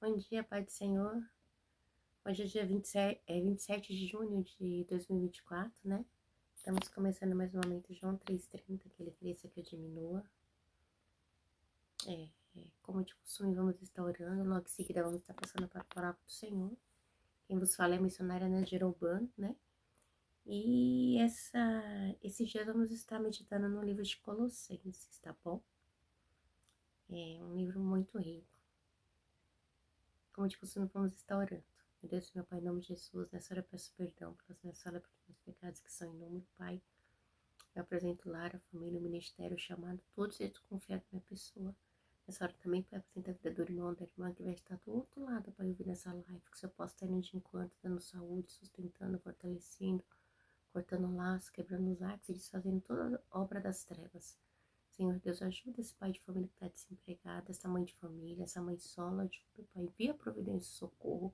Bom dia, Pai do Senhor. Hoje é dia 27 de junho de 2024, né? Estamos começando mais um momento João 3,30, que ele cresça, que eu diminua. Como de costume, vamos estar orando. Logo em seguida, vamos estar passando para a palavra do Senhor. Quem vos fala é a missionária Nadir Urbano, né? E esse dia vamos estar meditando no livro de Colossenses, tá bom? É um livro muito rico. Como de costume, vamos estar orando. Meu Deus, meu Pai, em nome de Jesus, nessa hora eu peço perdão pelas minhas falhas, pelos meus pecados que são em nome do Pai. Eu apresento Lara, a família, o ministério, o chamado, todos eles confiam na minha pessoa. Nessa hora também, Pai, apresento a vida do irmão, da irmã que vai estar do outro lado para ouvir nessa live, que o Senhor possa estar indo de encontro, dando saúde, sustentando, fortalecendo, cortando laços, quebrando os arcos e desfazendo toda a obra das trevas. Senhor Deus, ajuda esse pai de família que está desempregado, essa mãe de família, essa mãe solo, ajuda, Pai, envia providência e socorro.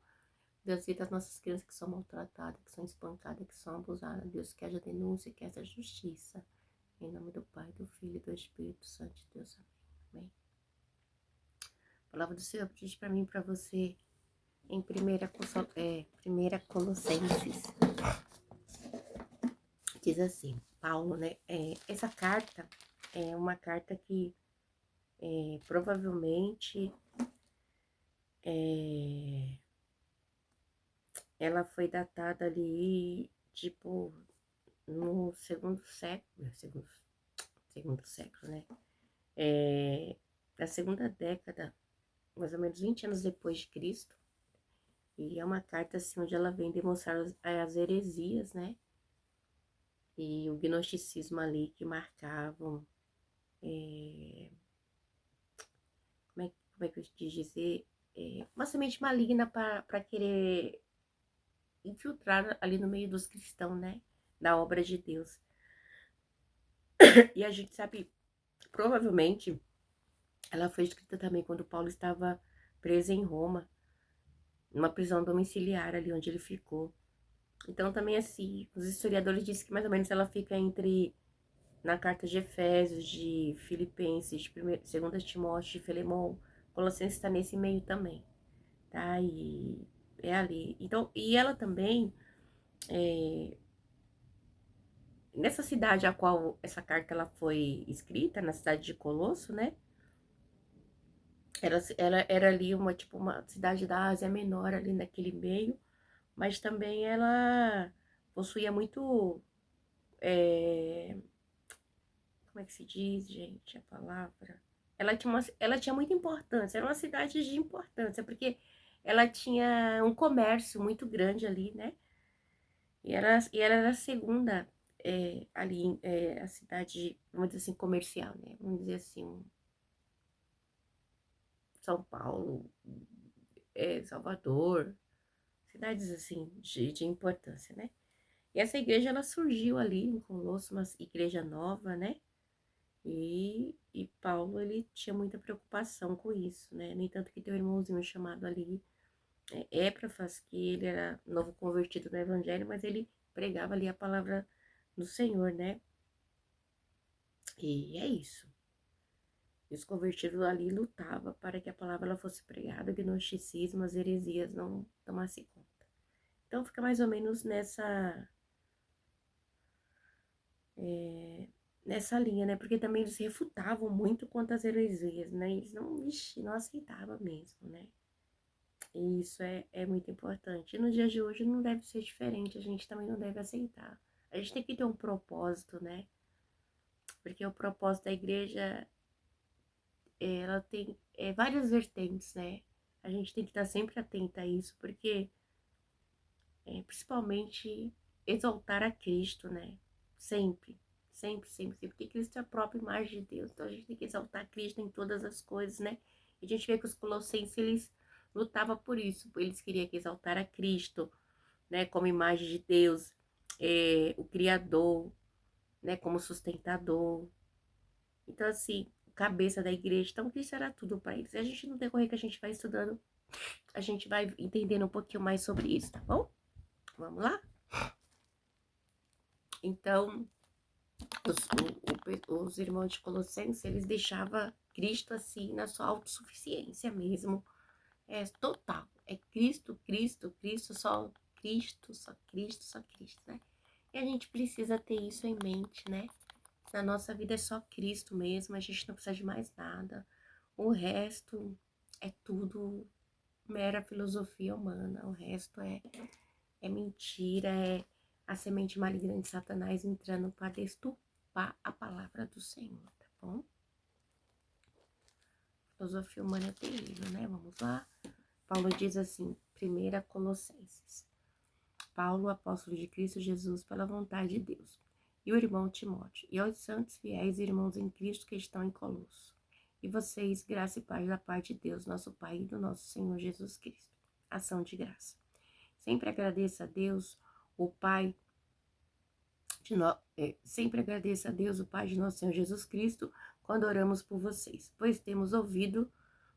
Deus, vida das nossas crianças que são maltratadas, que são espancadas, que são abusadas. Deus, que haja denúncia, que haja justiça. Em nome do Pai, do Filho e do Espírito Santo de Deus. Amém. A palavra do Senhor diz para mim e para você em 1 Colossenses. Diz assim, Paulo, né? Essa carta é uma carta que provavelmente ela foi datada ali, tipo, no segundo século, né? Da segunda década, mais ou menos 20 anos depois de Cristo. E é uma carta, assim, onde ela vem demonstrar as heresias, né? E o gnosticismo ali que marcavam, como é que eu te dizer? Uma semente maligna para querer infiltrar ali no meio dos cristãos, né? Da obra de Deus. E a gente sabe, provavelmente, ela foi escrita também quando Paulo estava preso em Roma, numa prisão domiciliar ali onde ele ficou. Então também assim, os historiadores dizem que mais ou menos ela fica entre na carta de Efésios, de Filipenses, de 2 Timóteo, de Filemão, Colossenses está nesse meio também, tá? E é ali. Então, e ela também, nessa cidade a qual essa carta ela foi escrita, na cidade de Colosso, né? Ela era ali tipo uma cidade da Ásia Menor ali naquele meio, mas também ela possuía muito, como é que se diz, gente, a palavra? Ela tinha muita importância, era uma cidade de importância, porque ela tinha um comércio muito grande ali, né? E ela era a segunda ali, a cidade, vamos dizer assim, comercial, né? Vamos dizer assim, São Paulo, Salvador, cidades assim de importância, né? E essa igreja ela surgiu ali em Colosso, uma igreja nova, né? E Paulo ele tinha muita preocupação com isso, né? No entanto que tem um irmãozinho chamado ali Éprafas, que ele era novo convertido no evangelho, mas ele pregava ali a palavra do Senhor, né? E é isso. E os convertidos ali lutavam para que a palavra ela fosse pregada, o gnosticismo, as heresias não tomassem conta. Então fica mais ou menos nessa linha, né? Porque também eles refutavam muito quanto às heresias, né? Eles não aceitavam mesmo, né? E isso é muito importante. E no dia de hoje não deve ser diferente, a gente também não deve aceitar. A gente tem que ter um propósito, né? Porque o propósito da igreja, ela tem várias vertentes, né? A gente tem que estar sempre atenta a isso, porque principalmente exaltar a Cristo, né? Sempre, sempre, sempre, sempre. Porque Cristo é a própria imagem de Deus. Então a gente tem que exaltar Cristo em todas as coisas, né? E a gente vê que os colossenses, eles lutavam por isso. Eles queriam que exaltar a Cristo, né? Como imagem de Deus, o Criador, né? Como sustentador. Então, assim, cabeça da igreja. Então, Cristo era tudo para eles. E a gente, no decorrer que a gente vai estudando, a gente vai entendendo um pouquinho mais sobre isso, tá bom? Vamos lá? Então, os irmãos de Colossenses, eles deixavam Cristo assim na sua autossuficiência mesmo, É total. É Cristo, Cristo, Cristo, só Cristo, só Cristo, só Cristo, né? E a gente precisa ter isso em mente, né? Na nossa vida é só Cristo mesmo, a gente não precisa de mais nada. O resto é tudo mera filosofia humana. O resto é mentira, é a semente maligna de Satanás entrando para destupar a palavra do Senhor, tá bom? Filosofia humana é terrível, né? Vamos lá. Paulo diz assim, 1 Colossenses. Paulo, apóstolo de Cristo Jesus, pela vontade de Deus. E o irmão Timóteo, e aos santos fiéis irmãos em Cristo que estão em Colosso. E vocês, graça e paz da parte de Deus, nosso Pai e do nosso Senhor Jesus Cristo. Ação de graça. Sempre agradeça a Deus, o Pai sempre agradeça a Deus, o Pai de nosso Senhor Jesus Cristo, quando oramos por vocês, pois temos ouvido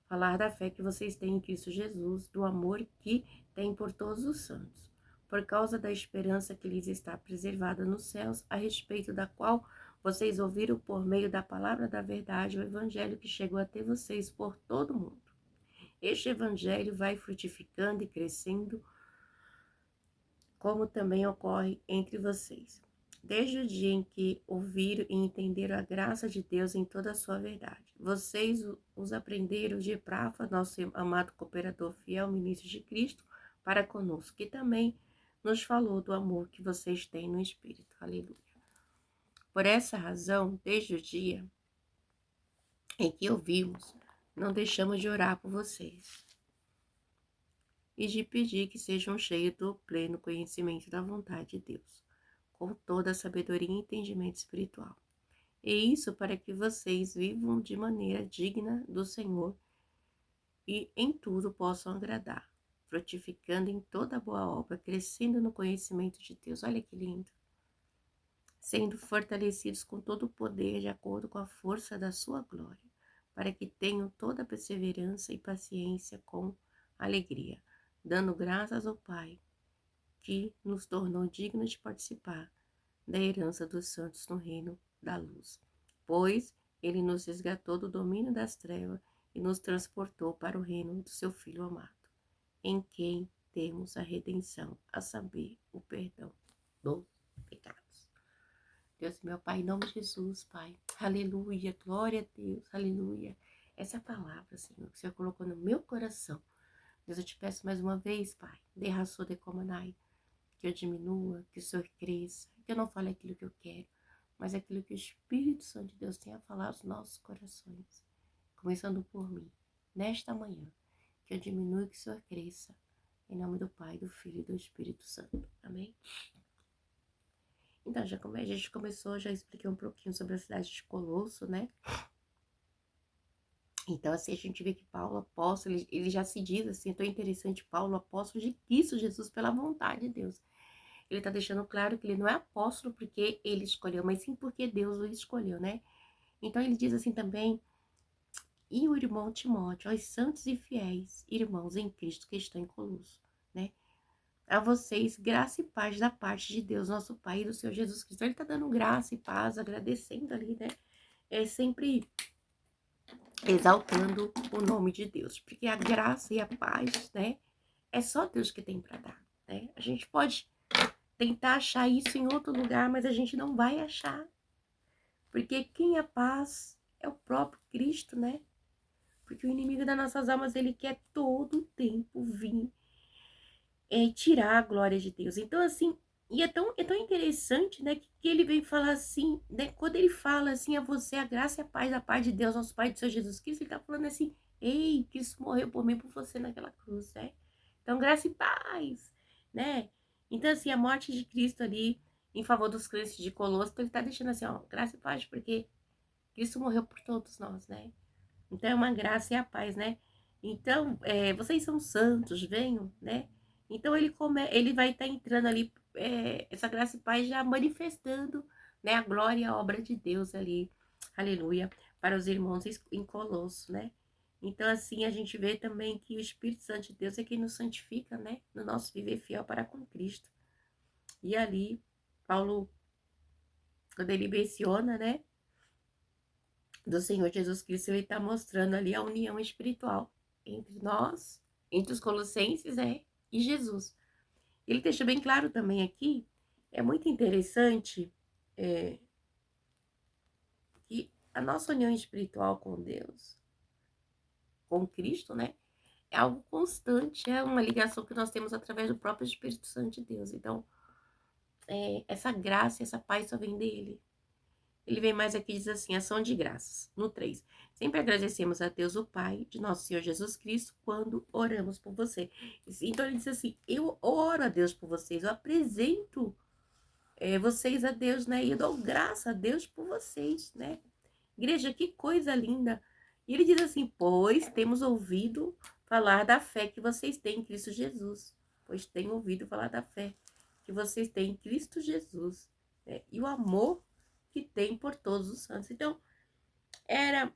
falar da fé que vocês têm em Cristo Jesus, do amor que têm por todos os santos, por causa da esperança que lhes está preservada nos céus, a respeito da qual vocês ouviram por meio da palavra da verdade o evangelho que chegou até vocês por todo o mundo. Este evangelho vai frutificando e crescendo, como também ocorre entre vocês, desde o dia em que ouviram e entenderam a graça de Deus em toda a sua verdade. Vocês os aprenderam de Epafra, nosso amado cooperador fiel, ministro de Cristo, para conosco, que também nos falou do amor que vocês têm no Espírito. Aleluia. Por essa razão, desde o dia em que ouvimos, não deixamos de orar por vocês e de pedir que sejam cheios do pleno conhecimento da vontade de Deus, com toda a sabedoria e entendimento espiritual. E isso para que vocês vivam de maneira digna do Senhor e em tudo possam agradar, frutificando em toda boa obra, crescendo no conhecimento de Deus. Olha que lindo! Sendo fortalecidos com todo o poder de acordo com a força da sua glória, para que tenham toda a perseverança e paciência com alegria, dando graças ao Pai, que nos tornou dignos de participar da herança dos santos no reino da luz. Pois ele nos resgatou do domínio das trevas e nos transportou para o reino do seu Filho amado, em quem temos a redenção, a saber, o perdão dos pecados. Deus, meu Pai, em nome de Jesus, Pai. Aleluia, glória a Deus, aleluia. Essa é a palavra, Senhor, que o Senhor colocou no meu coração. Deus, eu te peço mais uma vez, Pai, derraçou de comanai, que eu diminua, que o Senhor cresça, que eu não fale aquilo que eu quero, mas aquilo que o Espírito Santo de Deus tem a falar aos nossos corações, começando por mim, nesta manhã, que eu diminua e que o Senhor cresça, em nome do Pai, do Filho e do Espírito Santo. Amém? Então, a gente começou, já expliquei um pouquinho sobre a cidade de Colosso, né? Então, assim, a gente vê que Paulo, apóstolo, ele já se diz assim, tão interessante, Paulo, apóstolo de Cristo Jesus, pela vontade de Deus. Ele está deixando claro que ele não é apóstolo porque ele escolheu, mas sim porque Deus o escolheu, né? Então ele diz assim também, e o irmão Timóteo, aos santos e fiéis irmãos em Cristo que estão em Colosso, né? A vocês, graça e paz da parte de Deus, nosso Pai e do Senhor Jesus Cristo. Ele está dando graça e paz, agradecendo ali, né? É sempre exaltando o nome de Deus, porque a graça e a paz, né? É só Deus que tem para dar, né? A gente pode tentar achar isso em outro lugar, mas a gente não vai achar. Porque quem é paz é o próprio Cristo, né? Porque o inimigo das nossas almas, ele quer todo o tempo vir tirar a glória de Deus. Então, assim, e é tão interessante, né, que ele vem falar assim, né? Quando ele fala assim, a você, a graça e a paz da paz de Deus, nosso Pai e do Senhor Jesus Cristo, ele tá falando assim, ei, Cristo morreu por mim, por você naquela cruz, né? Então, graça e paz, né? Então, assim, a morte de Cristo ali, em favor dos crentes de Colosso, ele tá deixando assim, ó, graça e paz, porque Cristo morreu por todos nós, né? Então, é uma graça e a paz, né? Então, vocês são santos, venham, né? Então, ele vai estar entrando ali, essa graça e paz já manifestando, né? A glória e a obra de Deus ali, aleluia, para os irmãos em Colosso, né? Então, assim, a gente vê também que o Espírito Santo de Deus é quem nos santifica, né? No nosso viver fiel para com Cristo. E ali, Paulo, quando ele menciona, né? Do Senhor Jesus Cristo, ele está mostrando ali a união espiritual entre nós entre os colossenses e Jesus. Ele deixa bem claro também aqui, é muito interessante que a nossa união espiritual com Deus, com Cristo, né? É algo constante, é uma ligação que nós temos através do próprio Espírito Santo de Deus. Então, essa graça, essa paz só vem dele. Ele vem mais aqui e diz assim, ação de graças, no 3. Sempre agradecemos a Deus, o Pai, de nosso Senhor Jesus Cristo, quando oramos por você. Então, ele diz assim, eu oro a Deus por vocês, eu apresento vocês a Deus, né? E eu dou graça a Deus por vocês, né? Igreja, que coisa linda. E ele diz assim, pois temos ouvido falar da fé que vocês têm em Cristo Jesus. Pois tenho ouvido falar da fé que vocês têm em Cristo Jesus. Né? E o amor que tem por todos os santos. Então, era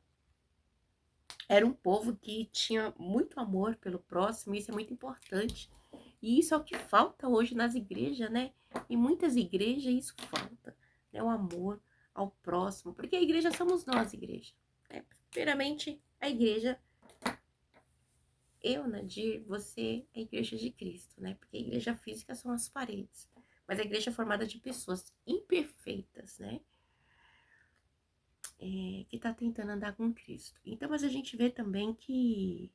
um povo que tinha muito amor pelo próximo, isso é muito importante. E isso é o que falta hoje nas igrejas, né? Em muitas igrejas isso falta, né? O amor ao próximo, porque a igreja somos nós, igreja. Né? Primeiramente, a igreja, eu, Nadir, você, é a igreja de Cristo, né? Porque a igreja física são as paredes, mas a igreja é formada de pessoas imperfeitas, né? Que tá tentando andar com Cristo. Então, mas a gente vê também que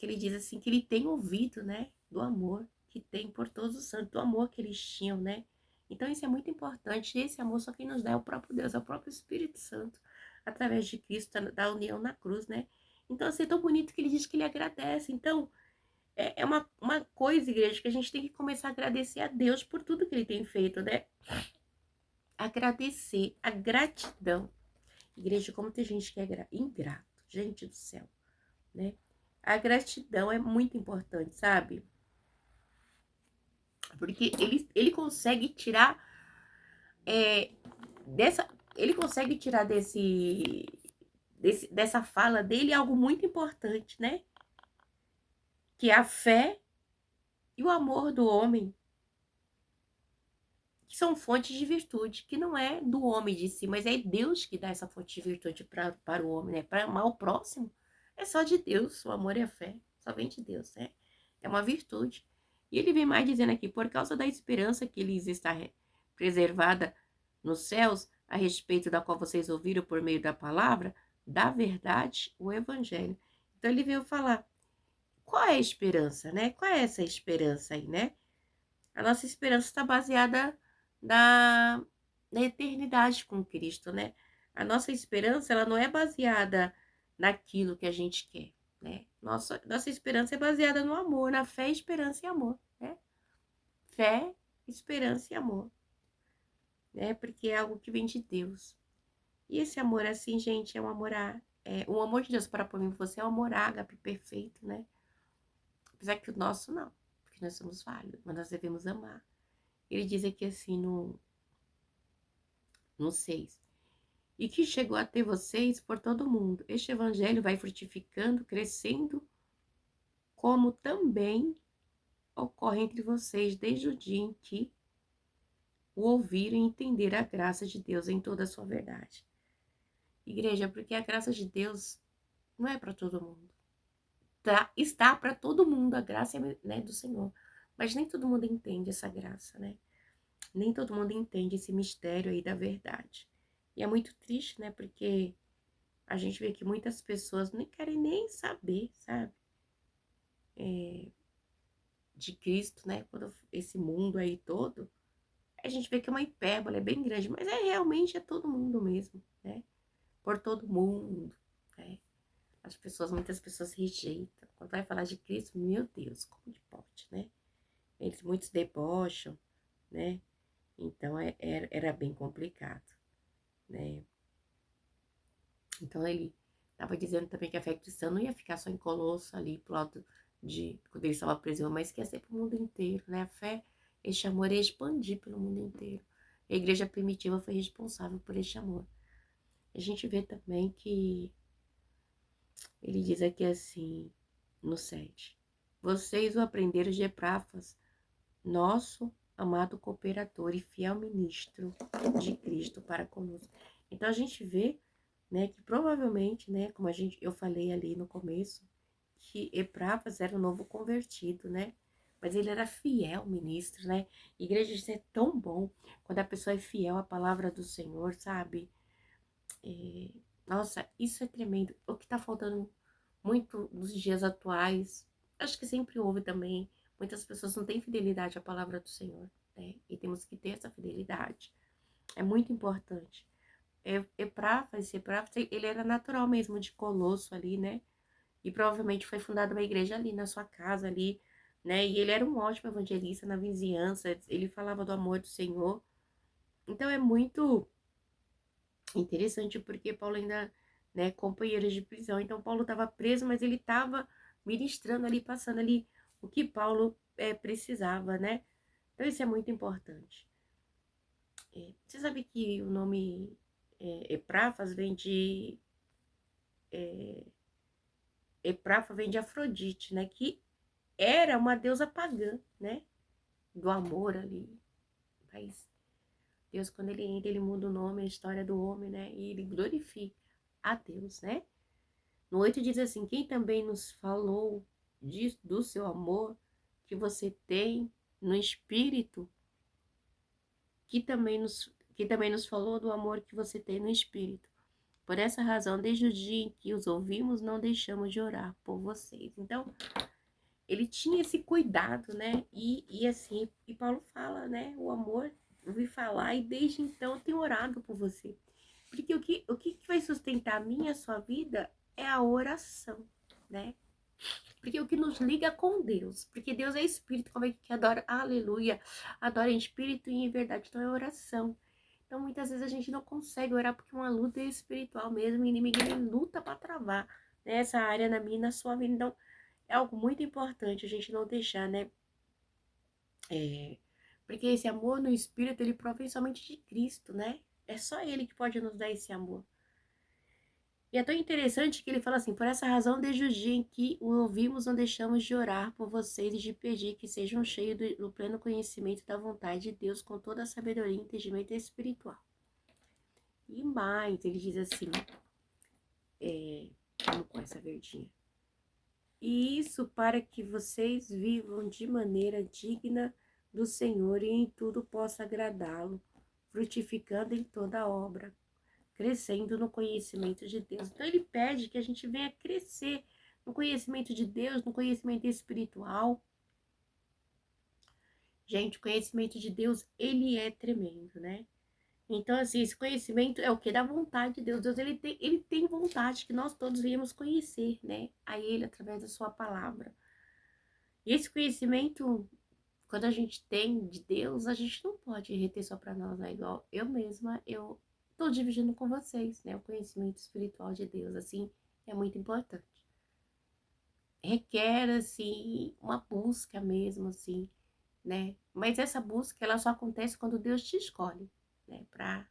ele diz assim, que ele tem ouvido, né, do amor que tem por todos os santos, do amor que eles tinham, né? Então isso é muito importante, esse amor só quem nos dá é o próprio Deus, é o próprio Espírito Santo, através de Cristo, da união na cruz, né? Então assim, é tão bonito que ele diz que ele agradece, então é uma coisa, igreja, que a gente tem que começar a agradecer a Deus por tudo que ele tem feito, né? Agradecer, a gratidão. Igreja, como tem gente que é ingrato, gente do céu, né? A gratidão é muito importante, sabe? Porque ele consegue tirar dessa. Ele consegue tirar dessa fala dele algo muito importante, né? Que é a fé e o amor do homem, que são fontes de virtude, que não é do homem de si, mas é Deus que dá essa fonte de virtude para o homem, né? Para amar o próximo, é só de Deus, o amor e a fé, só vem de Deus, né? É uma virtude. E ele vem mais dizendo aqui, por causa da esperança que lhes está preservada nos céus, a respeito da qual vocês ouviram por meio da palavra, da verdade, o evangelho. Então ele veio falar, qual é a esperança, né? Qual é essa esperança aí, né? A nossa esperança está baseada na eternidade com Cristo, né? A nossa esperança, ela não é baseada naquilo que a gente quer, né? Nossa esperança é baseada no amor, na fé, esperança e amor, né? Fé, esperança e amor, né? Porque é algo que vem de Deus. E esse amor, assim, gente, é um amor o amor de Deus para por mim e você é um amor ágape perfeito, né? Apesar que o nosso não, porque nós somos falhos, mas nós devemos amar. Ele diz aqui assim no 6. E que chegou a ter vocês por todo mundo. Este evangelho vai frutificando, crescendo, como também ocorre entre vocês desde o dia em que o ouviram e entenderam a graça de Deus em toda a sua verdade. Igreja, porque a graça de Deus não é para todo mundo. Está para todo mundo a graça, né, do Senhor. Mas nem todo mundo entende essa graça, né? Nem todo mundo entende esse mistério aí da verdade. E é muito triste, né? Porque a gente vê que muitas pessoas nem querem nem saber, sabe? De Cristo, né? Quando esse mundo aí todo, a gente vê que é uma hipérbole, é bem grande, mas realmente é todo mundo mesmo, né? Por todo mundo, né? Muitas pessoas rejeitam. Quando vai falar de Cristo, meu Deus, como de pode, né? Muitos debocham, né? Então era bem complicado, né? Então ele estava dizendo também que a fé cristã não ia ficar só em Colosso ali pro lado de quando ele estava preso, mas que ia ser para o mundo inteiro, né? A fé, este amor ia expandir pelo mundo inteiro. A igreja primitiva foi responsável por este amor. A gente vê também que ele diz aqui assim, no 7. Vocês o aprenderam de Epáfras, nosso amado cooperador e fiel ministro de Cristo para conosco. Então a gente vê, né, que provavelmente, né, como eu falei ali no começo, que Epáfras era um novo convertido, né? Mas ele era fiel ministro, né? Igreja, isso é tão bom quando a pessoa é fiel à palavra do Senhor, sabe? Nossa, isso é tremendo. O que tá faltando muito nos dias atuais, acho que sempre houve também, muitas pessoas não têm fidelidade à palavra do Senhor, né? E temos que ter essa fidelidade. É muito importante. Epáfras, ele era natural mesmo de Colosso ali, né? E provavelmente foi fundada uma igreja ali na sua casa ali, né? E ele era um ótimo evangelista na vizinhança, ele falava do amor do Senhor. Então é muito interessante porque Paulo ainda, né, companheiro de prisão. Então Paulo estava preso, mas ele estava ministrando ali, passando ali o que Paulo precisava, né? Então isso é muito importante. Você sabe que o nome Epáfras vem de Epáfra vem de Afrodite, né? Que era uma deusa pagã, né? Do amor ali. Mas Deus, quando ele entra, ele muda o nome, a história do homem, né? E ele glorifica a Deus, né? No 8 diz assim: quem também nos falou do seu amor que você tem no Espírito, que também nos falou do amor que você tem no Espírito. Por essa razão, desde o dia em que os ouvimos, não deixamos de orar por vocês. Então, ele tinha esse cuidado, né? E assim, e Paulo fala, né? O amor, eu ouvi falar e desde então eu tenho orado por você. Porque o que vai sustentar a minha e a sua vida é a oração, né? Porque o que nos liga com Deus, porque Deus é espírito, como é que adora, aleluia, adora em espírito e em verdade, então é oração. Então muitas vezes a gente não consegue orar porque uma luta é espiritual mesmo, o inimigo ele luta para travar, né, essa área na minha e na sua vida. Então é algo muito importante a gente não deixar, né, porque esse amor no espírito ele provém somente de Cristo, né, é só ele que pode nos dar esse amor. E é tão interessante que ele fala assim: por essa razão, desde o dia em que o ouvimos, não deixamos de orar por vocês e de pedir que sejam cheios do pleno conhecimento da vontade de Deus, com toda a sabedoria e entendimento espiritual. E mais, ele diz assim: vamos com essa verdinha. E isso para que vocês vivam de maneira digna do Senhor e em tudo possa agradá-lo, frutificando em toda obra, crescendo no conhecimento de Deus. Então ele pede que a gente venha crescer no conhecimento de Deus, no conhecimento espiritual. Gente, o conhecimento de Deus, ele é tremendo, né? Então, assim, esse conhecimento é o que? Da vontade de Deus. Deus, ele tem vontade que nós todos venhamos conhecer, né? A ele, através da sua palavra. E esse conhecimento, quando a gente tem de Deus, a gente não pode reter só para nós, né? Igual eu mesma, eu tô dividindo com vocês, né? O conhecimento espiritual de Deus, assim, é muito importante. Requer, assim, uma busca mesmo, assim, né? Mas essa busca, ela só acontece quando Deus te escolhe, né? Pra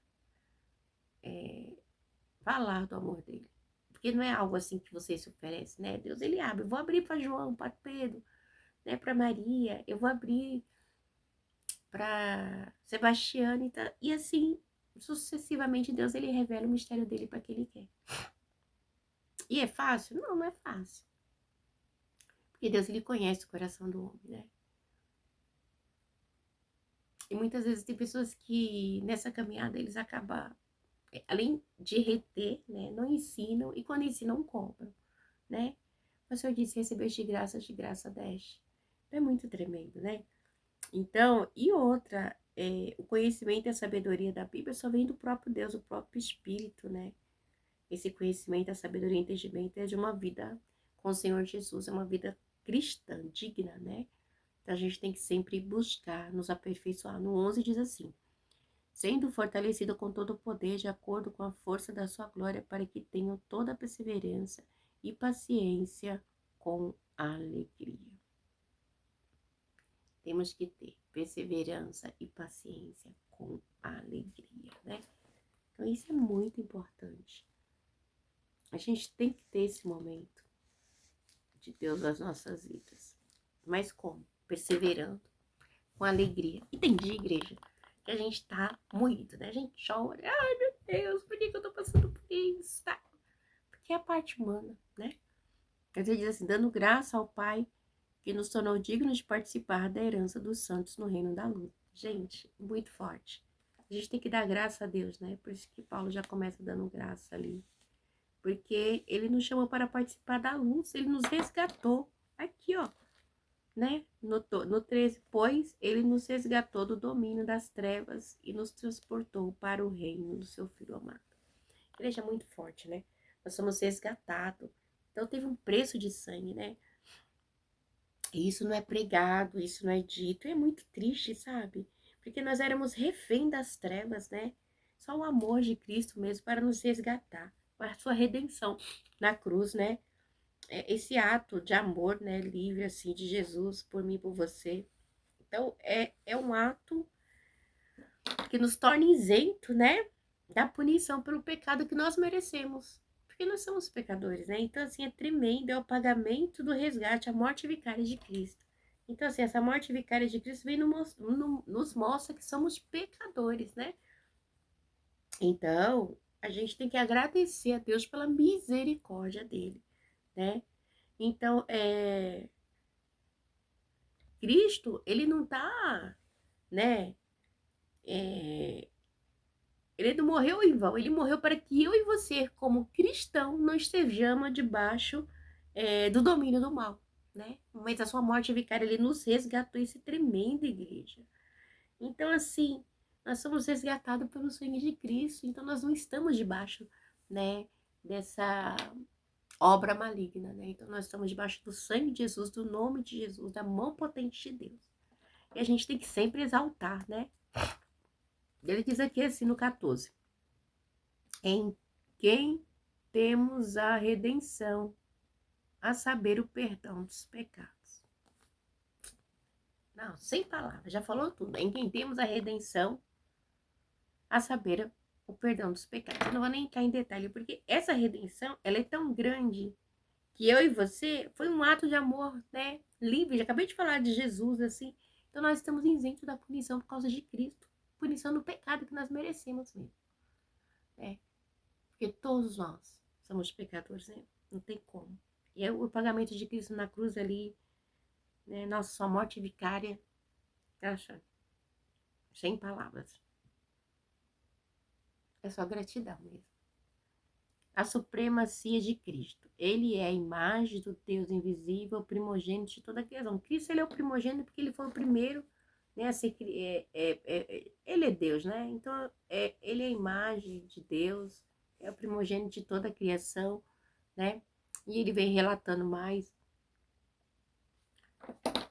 falar do amor dele. Porque não é algo assim que você se oferece, né? Deus, ele abre. Eu vou abrir para João, para Pedro, né? Para Maria. Eu vou abrir para Sebastião e assim sucessivamente Deus ele revela o mistério dele para quem ele quer. E é fácil? Não, não é fácil. Porque Deus ele conhece o coração do homem, né? E muitas vezes tem pessoas que nessa caminhada eles acabam, além de reter, né, não ensinam e quando ensinam cobram, né? O Senhor disse: recebeste de graça deste. É muito tremendo, né? Então, e outra, o conhecimento e a sabedoria da Bíblia só vem do próprio Deus, do próprio Espírito, né? Esse conhecimento, a sabedoria e o entendimento é de uma vida com o Senhor Jesus, é uma vida cristã, digna, né? Então, a gente tem que sempre buscar nos aperfeiçoar. No 11 diz assim: sendo fortalecido com todo o poder, de acordo com a força da sua glória, para que tenham toda a perseverança e paciência com alegria. Temos que ter perseverança e paciência com alegria, né? Então, isso é muito importante. A gente tem que ter esse momento de Deus nas nossas vidas. Mas como? Perseverando, com alegria. Entendi, igreja? Que a gente tá moído, né? A gente chora. Ai, meu Deus, por que eu tô passando por isso? Tá? Porque é a parte humana, né? Mas ele diz assim, dando graça ao Pai que nos tornou dignos de participar da herança dos santos no reino da luz. Gente, muito forte. A gente tem que dar graça a Deus, né? Por isso que Paulo já começa dando graça ali. Porque ele nos chamou para participar da luz, ele nos resgatou. Aqui, ó, né? No 13, pois ele nos resgatou do domínio das trevas e nos transportou para o reino do seu Filho amado. Igreja é muito forte, né? Nós somos resgatados. Então teve um preço de sangue, né? E isso não é pregado, isso não é dito. É muito triste, sabe? Porque nós éramos refém das trevas, né? Só o amor de Cristo mesmo para nos resgatar. A sua redenção na cruz, né? Esse ato de amor, né? Livre, assim, de Jesus por mim e por você. Então, é um ato que nos torna isento, né? Da punição pelo pecado que nós merecemos. Porque nós somos pecadores, né? Então, assim, é tremendo, é o pagamento do resgate, a morte vicária de Cristo. Então, assim, essa morte vicária de Cristo vem nos mostra que somos pecadores, né? Então, a gente tem que agradecer a Deus pela misericórdia dele, né? Então, Cristo, ele não tá, né? Ele não morreu em vão, ele morreu para que eu e você, como cristão, não estejamos debaixo do domínio do mal, né? Mas a sua morte vicária, ele nos resgatou, isso é tremenda, igreja. Então, assim, nós somos resgatados pelo sangue de Cristo, então nós não estamos debaixo, né, dessa obra maligna, né? Então nós estamos debaixo do sangue de Jesus, do nome de Jesus, da mão potente de Deus. E a gente tem que sempre exaltar, né? Ele diz aqui assim no 14: em quem temos a redenção, a saber, o perdão dos pecados. Não, sem palavras, já falou tudo. Em quem temos a redenção, a saber, o perdão dos pecados. Eu não vou nem entrar em detalhe, porque essa redenção, ela é tão grande que eu e você foi um ato de amor, né? Livre. Já acabei de falar de Jesus, assim. Então nós estamos isentos da punição por causa de Cristo. Punição do pecado que nós merecemos mesmo. Né? Porque todos nós somos pecadores, né? Não tem como. E o pagamento de Cristo na cruz ali, né? Nossa, sua morte vicária, acha, sem palavras. É só gratidão mesmo. A supremacia de Cristo. Ele é a imagem do Deus invisível, o primogênito de toda a criação. Cristo, ele é o primogênito porque ele foi o primeiro, né, a ser, ele é Deus, né? Então, ele é a imagem de Deus, é o primogênito de toda a criação, né? E ele vem relatando mais.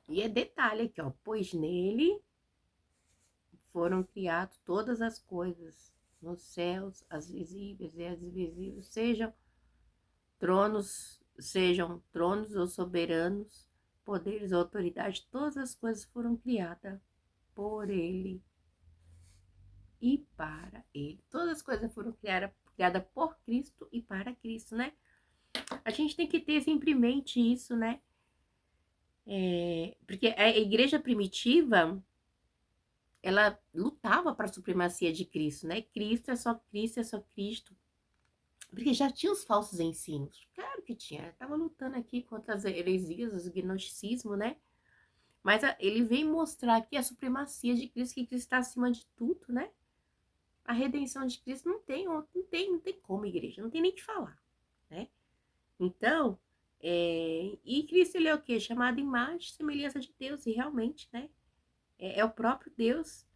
E é detalhe aqui, ó. Pois nele foram criadas todas as coisas, nos céus, as visíveis e as invisíveis, sejam tronos ou soberanos, poderes ou autoridade, todas as coisas foram criadas por ele e para ele. Todas as coisas foram criadas por Cristo e para Cristo, né? A gente tem que ter sempre em mente isso, né? Porque a igreja primitiva, ela lutava para a supremacia de Cristo, né? Cristo é só Cristo, é só Cristo. Porque já tinha os falsos ensinos. Claro que tinha. Estava lutando aqui contra as heresias, o gnosticismo, né? Mas ele vem mostrar aqui a supremacia de Cristo, que Cristo está acima de tudo, né? A redenção de Cristo não tem como, igreja. Não tem nem o que falar, né? Então, e Cristo, ele é o quê? Chamado imagem e semelhança de Deus. E realmente, né? É o próprio Deus.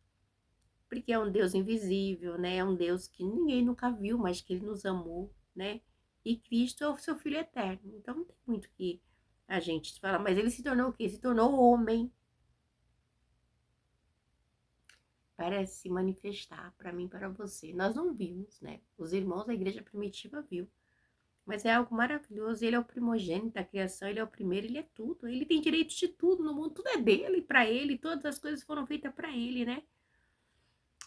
Porque é um Deus invisível, né? É um Deus que ninguém nunca viu, mas que ele nos amou, né? E Cristo é o seu Filho eterno. Então não tem muito que a gente fala. Mas ele se tornou o quê? Se tornou homem para se manifestar para mim, para você. Nós não vimos, né? Os irmãos da igreja primitiva viu. Mas é algo maravilhoso. Ele é o primogênito da criação, ele é o primeiro, ele é tudo. Ele tem direito de tudo no mundo, tudo é dele, para ele, todas as coisas foram feitas para ele, né?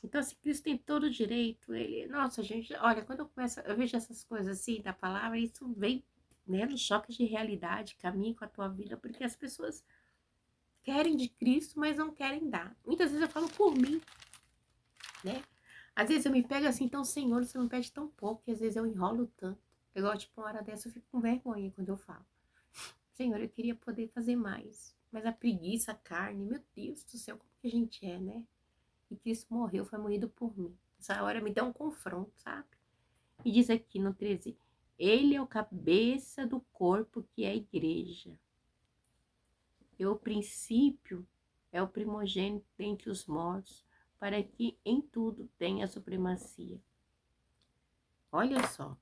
Então, assim, Cristo tem todo o direito. Ele, nossa, gente, olha, quando eu vejo essas coisas assim da palavra, isso vem, né, nos choques de realidade, caminho com a tua vida, porque as pessoas querem de Cristo, mas não querem dar. Muitas vezes eu falo por mim, né? Às vezes eu me pego assim, então, Senhor, você me pede tão pouco, e às vezes eu enrolo tanto. Igual, tipo, uma hora dessa eu fico com vergonha quando eu falo. Senhor, eu queria poder fazer mais. Mas a preguiça, a carne, meu Deus do céu, como que a gente é, né? E Cristo morreu, foi morrido por mim. Essa hora me dá um confronto, sabe? E diz aqui no 13, ele é o cabeça do corpo que é a igreja. E o princípio é o primogênito dentre os mortos, para que em tudo tenha supremacia. Olha só,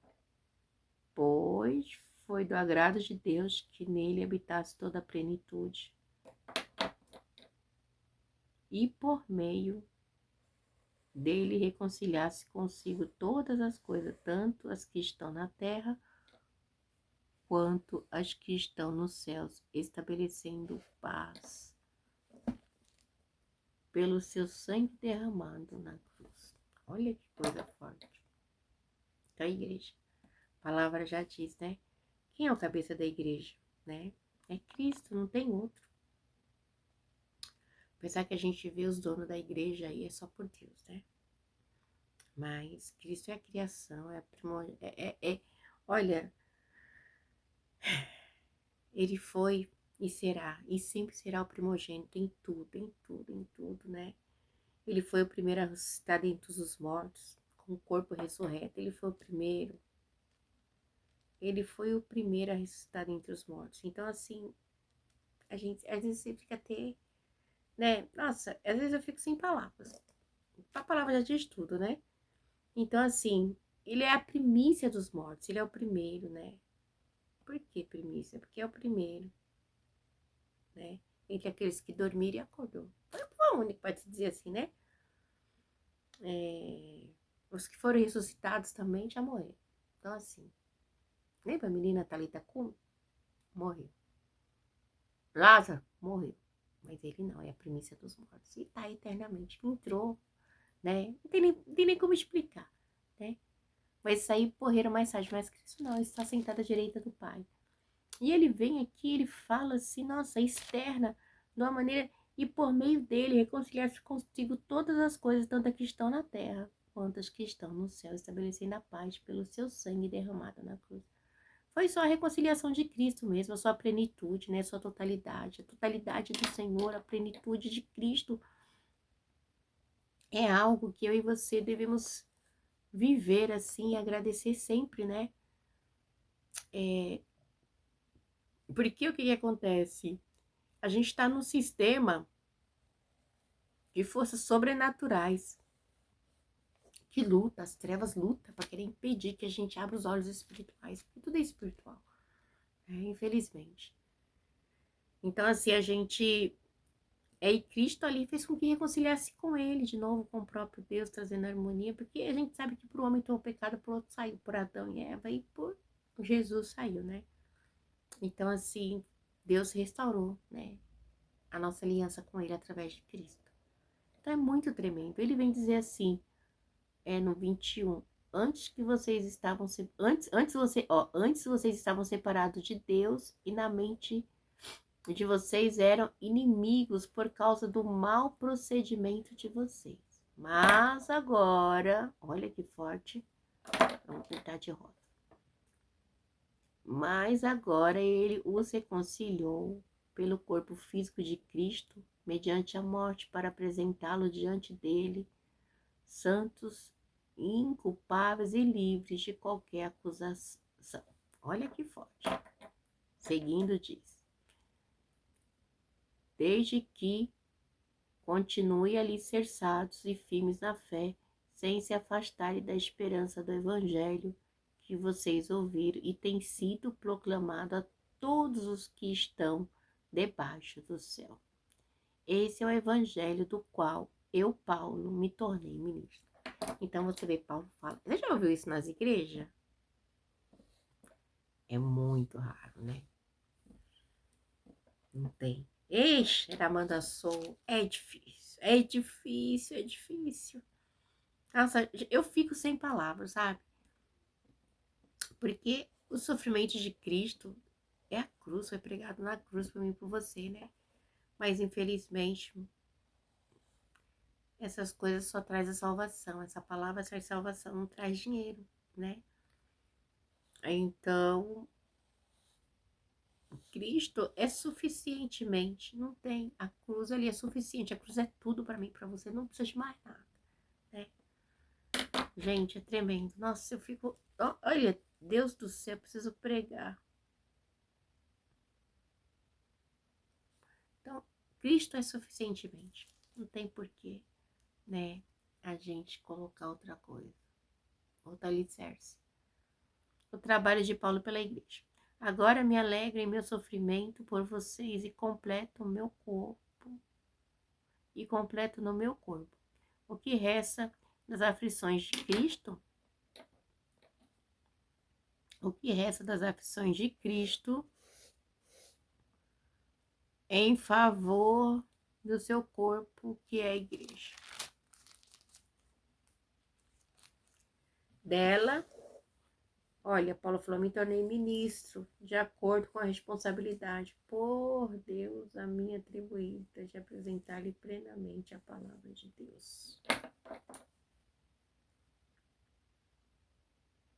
pois foi do agrado de Deus que nele habitasse toda a plenitude, e por meio dele reconciliasse consigo todas as coisas, tanto as que estão na terra, quanto as que estão nos céus, estabelecendo paz pelo seu sangue derramado na cruz. Olha que coisa forte. Então, a igreja, a palavra já diz, né? Quem é o cabeça da igreja, né? É Cristo, não tem outro. Apesar que a gente vê os donos da igreja aí, é só por Deus, né? Mas Cristo é a criação, olha, ele foi e será, e sempre será o primogênito em tudo, em tudo, em tudo, né? Ele foi o primeiro a ressuscitar dentre os mortos, com o corpo ressurreto, ele foi o primeiro. Ele foi o primeiro a ressuscitar dentre os mortos. Então, assim, a gente, às vezes você fica até, né? Nossa, às vezes eu fico sem palavras. A palavra já diz tudo, né? Então, assim, ele é a primícia dos mortos, ele é o primeiro, né? Por que primícia? Porque é o primeiro, né? Entre aqueles que dormiram e acordou. Foi o único, pode se dizer assim, né? Os que foram ressuscitados também já morreram. Então, assim, lembra a menina Thalita Cum? Morreu. Lázaro morreu. Mas ele não, é a primícia dos mortos. E tá eternamente. Entrou, né? Não tem nem como explicar, né? Vai sair morreram mais tarde, mas Cristo não, ele está sentado à direita do Pai. E ele vem aqui, ele fala assim, nossa, externa, de uma maneira, e por meio dele reconciliar-se consigo todas as coisas, tanto as que estão na terra, quanto as que estão no céu, estabelecendo a paz pelo seu sangue derramado na cruz. Foi só a reconciliação de Cristo mesmo, a sua plenitude, né, a sua totalidade, a totalidade do Senhor, a plenitude de Cristo é algo que eu e você devemos viver assim e agradecer sempre, né? Porque o que acontece? A gente está num sistema de forças sobrenaturais que luta, as trevas lutam para querer impedir que a gente abra os olhos espirituais, porque tudo é espiritual, né? Infelizmente. Então, assim, a gente e Cristo ali fez com que reconciliasse com ele de novo, com o próprio Deus, trazendo harmonia, porque a gente sabe que por um homem entrou o pecado, por outro saiu, por Adão e Eva, e por Jesus saiu, né? Então, assim, Deus restaurou, né, a nossa aliança com ele através de Cristo. Então é muito tremendo. Ele vem dizer assim, no 21, antes que vocês estavam antes vocês estavam separados de Deus e na mente de vocês eram inimigos por causa do mau procedimento de vocês. Mas agora, olha que forte, vamos pintar de rosa. Mas agora ele os reconciliou pelo corpo físico de Cristo, mediante a morte, para apresentá-lo diante dele, santos, inculpáveis e livres de qualquer acusação. Olha que forte. Seguindo diz, desde que continue alicerçados e firmes na fé, sem se afastarem da esperança do Evangelho que vocês ouviram e tem sido proclamado a todos os que estão debaixo do céu. Esse é o Evangelho do qual eu, Paulo, me tornei ministro. Então você vê, Paulo fala. Você já ouviu isso nas igrejas? É muito raro, né? Não tem. Ixi, Amanda Sou, é difícil, é difícil, é difícil. Nossa, eu fico sem palavras, sabe? Porque o sofrimento de Cristo é a cruz, foi pregado na cruz por mim e por você, né? Mas infelizmente, essas coisas só traz a salvação. Essa palavra traz salvação, não traz dinheiro, né? Então, Cristo é suficientemente, não tem, a cruz ali é suficiente, a cruz é tudo para mim, para você, não precisa de mais nada, né? Gente, é tremendo. Nossa, eu fico, olha, Deus do céu, eu preciso pregar. Então, Cristo é suficientemente, não tem porquê, né, a gente colocar outra coisa, outro alicerce. O trabalho de Paulo pela igreja. Agora me alegro em meu sofrimento por vocês e completo o meu corpo, e completo no meu corpo. O que resta das aflições de Cristo? O que resta das aflições de Cristo em favor do seu corpo, que é a igreja. Dela, olha, Paulo falou, me tornei ministro, de acordo com a responsabilidade por Deus a mim atribuída, de apresentar-lhe plenamente a palavra de Deus.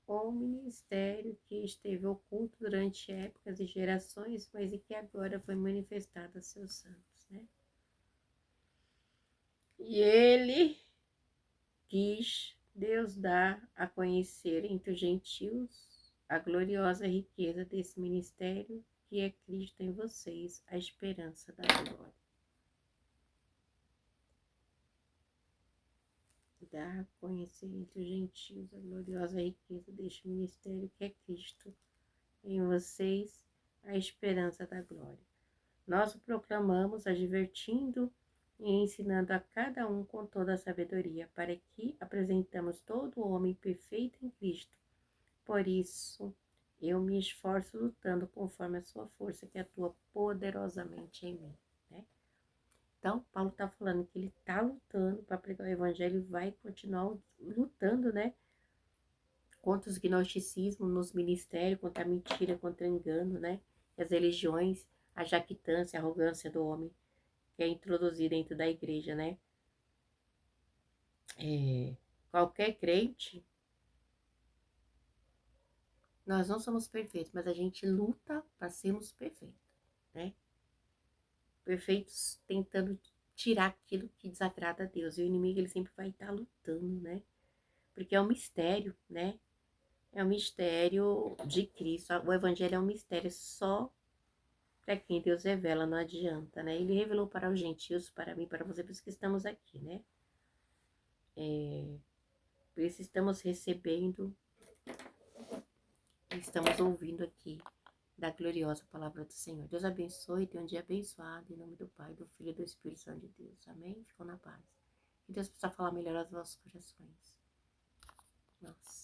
O ministério que esteve oculto durante épocas e gerações, mas e que agora foi manifestado a seus santos, né? E ele quis Deus dar a conhecer entre os gentios a gloriosa riqueza desse ministério que é Cristo em vocês, a esperança da glória. Dar a conhecer entre os gentios a gloriosa riqueza deste ministério que é Cristo em vocês, a esperança da glória. Nós o proclamamos, advertindo e ensinando a cada um com toda a sabedoria, para que apresentamos todo o homem perfeito em Cristo. Por isso, eu me esforço lutando conforme a sua força que atua poderosamente em mim, né? Então, Paulo está falando que ele está lutando para pregar o evangelho e vai continuar lutando, né? Contra os gnosticismos nos ministérios, contra a mentira, contra o engano, né? E as religiões, a jactância, a arrogância do homem que é introduzida dentro da igreja, né? Qualquer crente, nós não somos perfeitos, mas a gente luta para sermos perfeitos, né? Perfeitos tentando tirar aquilo que desagrada a Deus. E o inimigo, ele sempre vai estar lutando, né? Porque é um mistério, né? É um mistério de Cristo. O evangelho é um mistério só para quem Deus revela, não adianta, né? Ele revelou para os gentios, para mim, para você, por isso que estamos aqui, né? Por isso estamos recebendo, estamos ouvindo aqui da gloriosa palavra do Senhor. Deus abençoe, tenha um dia abençoado, em nome do Pai, do Filho e do Espírito Santo de Deus. Amém? Ficam na paz. Que Deus possa falar melhor aos vossos corações. Nossa.